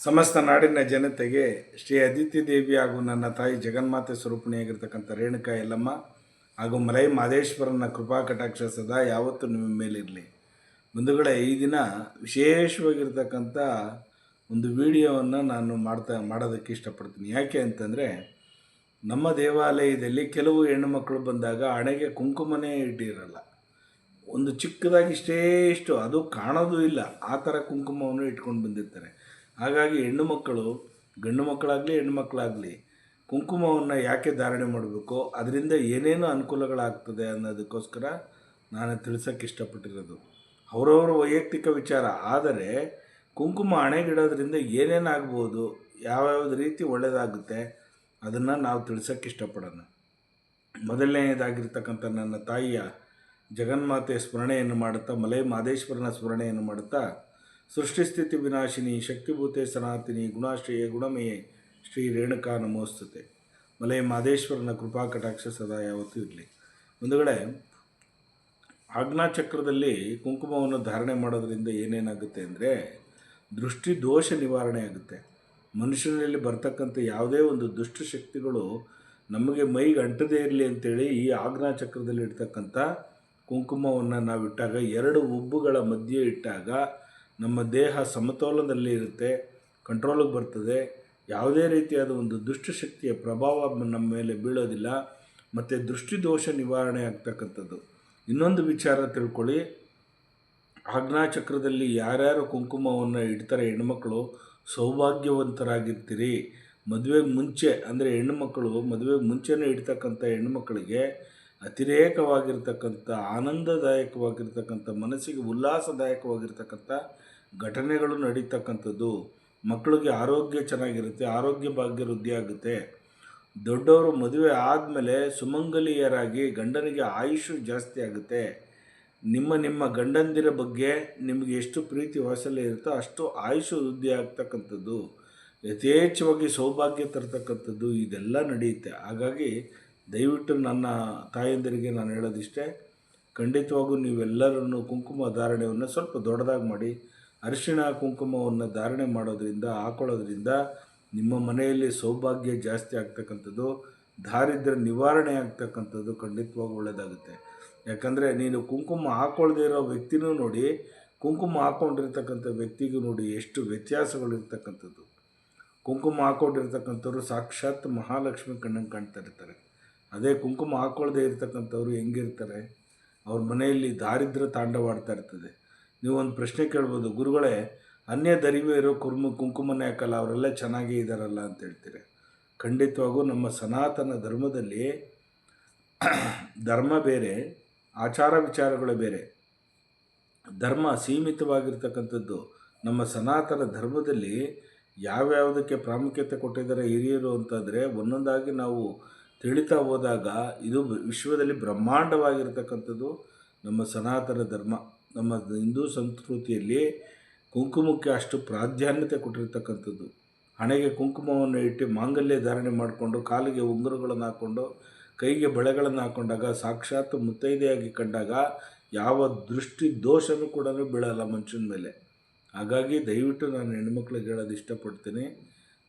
ಸಮಸ್ತ ನಾಡಿನ ಜನತೆಗೆ ಶ್ರೀ ಅದಿತಿ ದೇವಿ ಹಾಗೂ ನನ್ನ ತಾಯಿ ಜಗನ್ಮಾತೆ ಸ್ವರೂಪಿಣಿಯಾಗಿರ್ತಕ್ಕಂಥ ರೇಣುಕಾ ಯಲ್ಲಮ್ಮ ಹಾಗೂ ಮಲೈ ಮಾದೇಶ್ವರನ ಕೃಪಾ ಕಟಾಕ್ಷ ಸದಾ ಯಾವತ್ತೂ ನಿಮ್ಮ ಮೇಲಿರಲಿ. ಬಂಧುಗಳೇ, ಈ ದಿನ ವಿಶೇಷವಾಗಿರ್ತಕ್ಕಂಥ ಒಂದು ವಿಡಿಯೋವನ್ನು ನಾನು ಮಾಡೋದಕ್ಕೆ ಇಷ್ಟಪಡ್ತೀನಿ. ಯಾಕೆ ಅಂತಂದರೆ, ನಮ್ಮ ದೇವಾಲಯದಲ್ಲಿ ಕೆಲವು ಹೆಣ್ಣುಮಕ್ಕಳು ಬಂದಾಗ ಹಣೆಗೆ ಕುಂಕುಮನೇ ಇಟ್ಟಿರಲ್ಲ. ಒಂದು ಚಿಕ್ಕದಾಗಿ ಇಷ್ಟು ಅದು ಕಾಣೋದು ಇಲ್ಲ, ಆ ಥರ ಕುಂಕುಮವನ್ನು ಇಟ್ಕೊಂಡು ಬಂದಿರ್ತಾರೆ. ಹಾಗಾಗಿ ಹೆಣ್ಣು ಮಕ್ಕಳು, ಗಂಡು ಮಕ್ಕಳಾಗಲಿ ಹೆಣ್ಣು ಮಕ್ಕಳಾಗಲಿ, ಕುಂಕುಮವನ್ನು ಯಾಕೆ ಧಾರಣೆ ಮಾಡಬೇಕು, ಅದರಿಂದ ಏನೇನು ಅನುಕೂಲಗಳಾಗ್ತದೆ ಅನ್ನೋದಕ್ಕೋಸ್ಕರ ನಾನು ತಿಳಿಸೋಕ್ಕೆ ಇಷ್ಟಪಟ್ಟಿರೋದು. ಅವರವರ ವೈಯಕ್ತಿಕ ವಿಚಾರ. ಆದರೆ ಕುಂಕುಮ ಹಣೆಗಿಡೋದ್ರಿಂದ ಏನೇನಾಗ್ಬೋದು, ಯಾವ್ಯಾವ ರೀತಿ ಒಳ್ಳೆಯದಾಗುತ್ತೆ ಅದನ್ನು ನಾವು ತಿಳಿಸೋಕ್ಕೆ ಇಷ್ಟಪಡೋಣ. ಮೊದಲನೇದಾಗಿರ್ತಕ್ಕಂಥ ನನ್ನ ತಾಯಿಯ ಜಗನ್ಮಾತೆಯ ಸ್ಮರಣೆಯನ್ನು ಮಾಡುತ್ತಾ, ಮಲೈ ಮಾದೇಶ್ವರನ ಸ್ಮರಣೆಯನ್ನು ಮಾಡುತ್ತಾ, ಸೃಷ್ಟಿಸ್ಥಿತಿ ವಿನಾಶಿನಿ ಶಕ್ತಿಭೂತೆ ಸನಾತಿನಿ ಗುಣಾಶ್ರಯೇ ಗುಣಮಯೇ ಶ್ರೀ ರೇಣುಕಾ ನಮೋಸ್ತುತೆ. ಮಲೈ ಮಾದೇಶ್ವರನ ಕೃಪಾ ಕಟಾಕ್ಷ ಸದಾ ಯಾವತ್ತೂ ಇರಲಿ. ಒಂದುಗಡೆ ಆಜ್ಞಾಚಕ್ರದಲ್ಲಿ ಕುಂಕುಮವನ್ನು ಧಾರಣೆ ಮಾಡೋದ್ರಿಂದ ಏನೇನಾಗುತ್ತೆ ಅಂದರೆ, ದೃಷ್ಟಿ ದೋಷ ನಿವಾರಣೆ ಆಗುತ್ತೆ. ಮನುಷ್ಯನಲ್ಲಿ ಬರ್ತಕ್ಕಂಥ ಯಾವುದೇ ಒಂದು ದುಷ್ಟಶಕ್ತಿಗಳು ನಮಗೆ ಮೈಗೆ ಅಂಟದೇ ಇರಲಿ ಅಂತೇಳಿ ಈ ಆಜ್ಞಾಚಕ್ರದಲ್ಲಿ ಇಡ್ತಕ್ಕಂಥ ಕುಂಕುಮವನ್ನು ನಾವು ಇಟ್ಟಾಗ, ಎರಡು ಉಬ್ಬುಗಳ ಮಧ್ಯೆ ಇಟ್ಟಾಗ ನಮ್ಮ ದೇಹ ಸಮತೋಲನದಲ್ಲಿ ಇರುತ್ತೆ, ಕಂಟ್ರೋಲಿಗೆ ಬರ್ತದೆ. ಯಾವುದೇ ರೀತಿಯಾದ ಒಂದು ದುಷ್ಟಶಕ್ತಿಯ ಪ್ರಭಾವ ನಮ್ಮ ಮೇಲೆ ಬೀಳೋದಿಲ್ಲ ಮತ್ತು ದೃಷ್ಟಿದೋಷ ನಿವಾರಣೆ ಆಗ್ತಕ್ಕಂಥದ್ದು. ಇನ್ನೊಂದು ವಿಚಾರ ತಿಳ್ಕೊಳ್ಳಿ, ಆಜ್ಞಾಚಕ್ರದಲ್ಲಿ ಯಾರ್ಯಾರು ಕುಂಕುಮವನ್ನು ಇಡ್ತಾರೆ ಹೆಣ್ಣುಮಕ್ಕಳು ಸೌಭಾಗ್ಯವಂತರಾಗಿರ್ತೀರಿ. ಮದುವೆಗೆ ಮುಂಚೆ ಅಂದರೆ ಹೆಣ್ಣುಮಕ್ಕಳು ಮದುವೆಗೆ ಮುಂಚೆನೇ ಇಡ್ತಕ್ಕಂಥ ಹೆಣ್ಣುಮಕ್ಕಳಿಗೆ ಅತಿರೇಕವಾಗಿರ್ತಕ್ಕಂಥ ಆನಂದದಾಯಕವಾಗಿರ್ತಕ್ಕಂಥ ಮನಸ್ಸಿಗೆ ಉಲ್ಲಾಸದಾಯಕವಾಗಿರ್ತಕ್ಕಂಥ ಘಟನೆಗಳು ನಡೀತಕ್ಕಂಥದ್ದು. ಮಕ್ಕಳಿಗೆ ಆರೋಗ್ಯ ಚೆನ್ನಾಗಿರುತ್ತೆ, ಆರೋಗ್ಯ ಭಾಗ್ಯ ವೃದ್ಧಿ ಆಗುತ್ತೆ. ದೊಡ್ಡವರು ಮದುವೆ ಆದಮೇಲೆ ಸುಮಂಗಲಿಯರಾಗಿ ಗಂಡನಿಗೆ ಆಯುಷು ಜಾಸ್ತಿ ಆಗುತ್ತೆ. ನಿಮ್ಮ ಗಂಡಂದಿರ ಬಗ್ಗೆ ನಿಮಗೆ ಎಷ್ಟು ಪ್ರೀತಿ ವಾತ್ಸಲ್ಯ ಇರುತ್ತೋ ಅಷ್ಟು ಆಯುಷು ವೃದ್ಧಿ ಆಗ್ತಕ್ಕಂಥದ್ದು, ಯಥೇಚ್ಛವಾಗಿ ಸೌಭಾಗ್ಯ ತರ್ತಕ್ಕಂಥದ್ದು ಇದೆಲ್ಲ ನಡೆಯುತ್ತೆ. ಹಾಗಾಗಿ ದಯವಿಟ್ಟು ನನ್ನ ತಾಯಂದಿರಿಗೆ ನಾನು ಹೇಳೋದಿಷ್ಟೇ, ಖಂಡಿತವಾಗೂ ನೀವೆಲ್ಲರೂ ಕುಂಕುಮ ಧಾರಣೆಯನ್ನು ಸ್ವಲ್ಪ ದೊಡ್ಡದಾಗಿ ಮಾಡಿ. ಅರಿಶಿಣ ಕುಂಕುಮವನ್ನು ಧಾರಣೆ ಮಾಡೋದ್ರಿಂದ, ಹಾಕೊಳ್ಳೋದ್ರಿಂದ ನಿಮ್ಮ ಮನೆಯಲ್ಲಿ ಸೌಭಾಗ್ಯ ಜಾಸ್ತಿ ಆಗ್ತಕ್ಕಂಥದ್ದು, ದಾರಿದ್ರ್ಯ ನಿವಾರಣೆ ಆಗ್ತಕ್ಕಂಥದ್ದು ಖಂಡಿತವಾಗೂ ಒಳ್ಳೆಯದಾಗುತ್ತೆ. ಯಾಕಂದರೆ ನೀನು ಕುಂಕುಮ ಹಾಕ್ಕೊಳ್ದೇ ಇರೋ ವ್ಯಕ್ತಿನೂ ನೋಡಿ, ಕುಂಕುಮ ಹಾಕ್ಕೊಂಡಿರ್ತಕ್ಕಂಥ ವ್ಯಕ್ತಿಗೂ ನೋಡಿ ಎಷ್ಟು ವ್ಯತ್ಯಾಸಗಳಿರ್ತಕ್ಕಂಥದ್ದು. ಕುಂಕುಮ ಹಾಕ್ಕೊಂಡಿರ್ತಕ್ಕಂಥವ್ರು ಸಾಕ್ಷಾತ್ ಮಹಾಲಕ್ಷ್ಮಿ ಕಣ್ಣಂಗೆ ಕಾಣ್ತಾ ಇರ್ತಾರೆ. ಅದೇ ಕುಂಕುಮ ಹಾಕ್ಕೊಳ್ಳದೇ ಇರ್ತಕ್ಕಂಥವ್ರು ಹೆಂಗಿರ್ತಾರೆ, ಅವ್ರ ಮನೆಯಲ್ಲಿ ದಾರಿದ್ರ್ಯ ತಾಂಡವಾಡ್ತಾ ಇರ್ತದೆ. ನೀವೊಂದು ಪ್ರಶ್ನೆ ಕೇಳ್ಬೋದು, ಗುರುಗಳೇ ಅನ್ಯ ದರಿವೆ ಇರೋ ಕುಂಕುಮನೇ ಹಾಕಲ್ಲ, ಅವರೆಲ್ಲ ಚೆನ್ನಾಗೇ ಇದ್ದಾರಲ್ಲ ಅಂತ ಹೇಳ್ತೀರಿ. ಖಂಡಿತವಾಗೂ ನಮ್ಮ ಸನಾತನ ಧರ್ಮದಲ್ಲಿ ಧರ್ಮ ಬೇರೆ, ಆಚಾರ ವಿಚಾರಗಳು ಬೇರೆ. ಧರ್ಮ ಸೀಮಿತವಾಗಿರ್ತಕ್ಕಂಥದ್ದು. ನಮ್ಮ ಸನಾತನ ಧರ್ಮದಲ್ಲಿ ಯಾವ್ಯಾವುದಕ್ಕೆ ಪ್ರಾಮುಖ್ಯತೆ ಕೊಟ್ಟಿದ್ದಾರೆ ಹಿರಿಯರು ಅಂತಂದರೆ, ಒಂದೊಂದಾಗಿ ನಾವು ತಿಳಿತಾ ಹೋದಾಗ ಇದು ವಿಶ್ವದಲ್ಲಿ ಬ್ರಹ್ಮಾಂಡವಾಗಿರ್ತಕ್ಕಂಥದ್ದು ನಮ್ಮ ಸನಾತನ ಧರ್ಮ. ನಮ್ಮ ಹಿಂದೂ ಸಂಸ್ಕೃತಿಯಲ್ಲಿ ಕುಂಕುಮಕ್ಕೆ ಅಷ್ಟು ಪ್ರಾಧಾನ್ಯತೆ ಕೊಟ್ಟಿರ್ತಕ್ಕಂಥದ್ದು. ಹಣೆಗೆ ಕುಂಕುಮವನ್ನು ಇಟ್ಟು ಮಾಂಗಲ್ಯ ಧಾರಣೆ ಮಾಡಿಕೊಂಡು, ಕಾಲಿಗೆ ಉಂಗುರಗಳನ್ನು ಹಾಕ್ಕೊಂಡು, ಕೈಗೆ ಬಳೆಗಳನ್ನು ಹಾಕ್ಕೊಂಡಾಗ ಸಾಕ್ಷಾತ್ ಮುತ್ತೈದೆಯಾಗಿ ಕಂಡಾಗ ಯಾವ ದೃಷ್ಟಿ ದೋಷನೂ ಕೂಡ ಬೀಳಲ್ಲ ಮನುಷ್ಯನ ಮೇಲೆ. ಹಾಗಾಗಿ ದಯವಿಟ್ಟು ನಾನು ಹೆಣ್ಮಕ್ಳಿಗೆ ಹೇಳೋದು ಇಷ್ಟಪಡ್ತೀನಿ,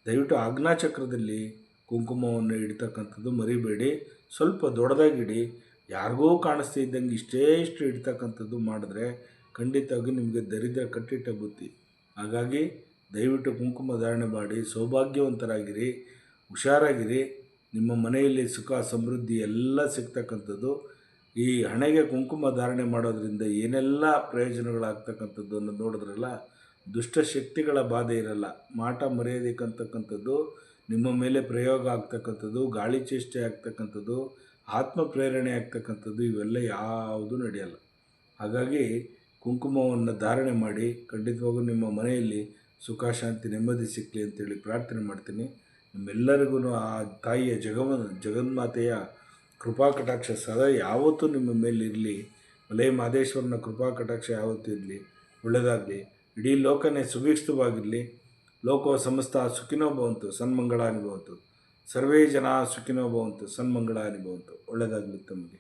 ದಯವಿಟ್ಟು ಆಜ್ಞಾಚಕ್ರದಲ್ಲಿ ಕುಂಕುಮವನ್ನು ಇಡ್ತಕ್ಕಂಥದ್ದು ಮರಿಬೇಡಿ. ಸ್ವಲ್ಪ ದೊಡ್ಡದಾಗಿಡಿ, ಯಾರಿಗೂ ಕಾಣಿಸ್ತಾ ಇದ್ದಂಗೆ ಇಷ್ಟು ಇಡ್ತಕ್ಕಂಥದ್ದು ಮಾಡಿದ್ರೆ ಖಂಡಿತವಾಗಿ ನಿಮಗೆ ದರಿದ್ರ ಕಟ್ಟಿಟ್ಟ ಬುತ್ತಿ. ಹಾಗಾಗಿ ದಯವಿಟ್ಟು ಕುಂಕುಮ ಧಾರಣೆ ಮಾಡಿ ಸೌಭಾಗ್ಯವಂತರಾಗಿರಿ, ಹುಷಾರಾಗಿರಿ. ನಿಮ್ಮ ಮನೆಯಲ್ಲಿ ಸುಖ ಸಮೃದ್ಧಿ ಎಲ್ಲ ಸಿಗ್ತಕ್ಕಂಥದ್ದು. ಈ ಹಣೆಗೆ ಕುಂಕುಮ ಧಾರಣೆ ಮಾಡೋದ್ರಿಂದ ಏನೆಲ್ಲ ಪ್ರಯೋಜನಗಳಾಗ್ತಕ್ಕಂಥದ್ದು ಅನ್ನೋದು ನೋಡಿದ್ರಲ್ಲ, ದುಷ್ಟಶಕ್ತಿಗಳ ಬಾಧೆ ಇರಲ್ಲ, ಮಾಟ ಮರ್ಯಾದಕ್ಕಂತಕ್ಕಂಥದ್ದು ನಿಮ್ಮ ಮೇಲೆ ಪ್ರಯೋಗ ಆಗ್ತಕ್ಕಂಥದ್ದು, ಗಾಳಿ ಚೇಷ್ಟೆ ಆಗ್ತಕ್ಕಂಥದ್ದು, ಆತ್ಮ ಪ್ರೇರಣೆ ಆಗ್ತಕ್ಕಂಥದ್ದು ಇವೆಲ್ಲ ಯಾವುದೂ ನಡೆಯಲ್ಲ. ಹಾಗಾಗಿ ಕುಂಕುಮವನ್ನು ಧಾರಣೆ ಮಾಡಿ, ಖಂಡಿತವಾಗೂ ನಿಮ್ಮ ಮನೆಯಲ್ಲಿ ಸುಖ ಶಾಂತಿ ನೆಮ್ಮದಿ ಸಿಕ್ಕಲಿ ಅಂತೇಳಿ ಪ್ರಾರ್ಥನೆ ಮಾಡ್ತೀನಿ. ನಿಮ್ಮೆಲ್ಲರಿಗೂ ಆ ತಾಯಿಯ ಜಗನ್ಮಾತೆಯ ಕೃಪಾ ಕಟಾಕ್ಷ ಸದಾ ಯಾವತ್ತೂ ನಿಮ್ಮ ಮೇಲೆ ಇರಲಿ. ಮಲೈ ಮಾದೇಶ್ವರನ ಕೃಪಾ ಕಟಾಕ್ಷ ಯಾವತ್ತೂ ಇರಲಿ. ಒಳ್ಳೆಯದಾಗಲಿ. ಇಡೀ ಲೋಕನೇ ಸುಭಿಕ್ಷವಾಗಿರಲಿ. ಲೋಕೋ ಸಮಸ್ತ ಸುಖಿನೋ ಭವಂತು, ಸನ್ಮಂಗಳಾನಿ ಭವಂತು. ಸರ್ವೇ ಜನ ಸುಖಿನೋ ಭವಂತು, ಸನ್ಮಂಗಳಾನಿ ಭವಂತು. ಒಳ್ಳೆಯದಾಗಲಿ ತಮಗೆ.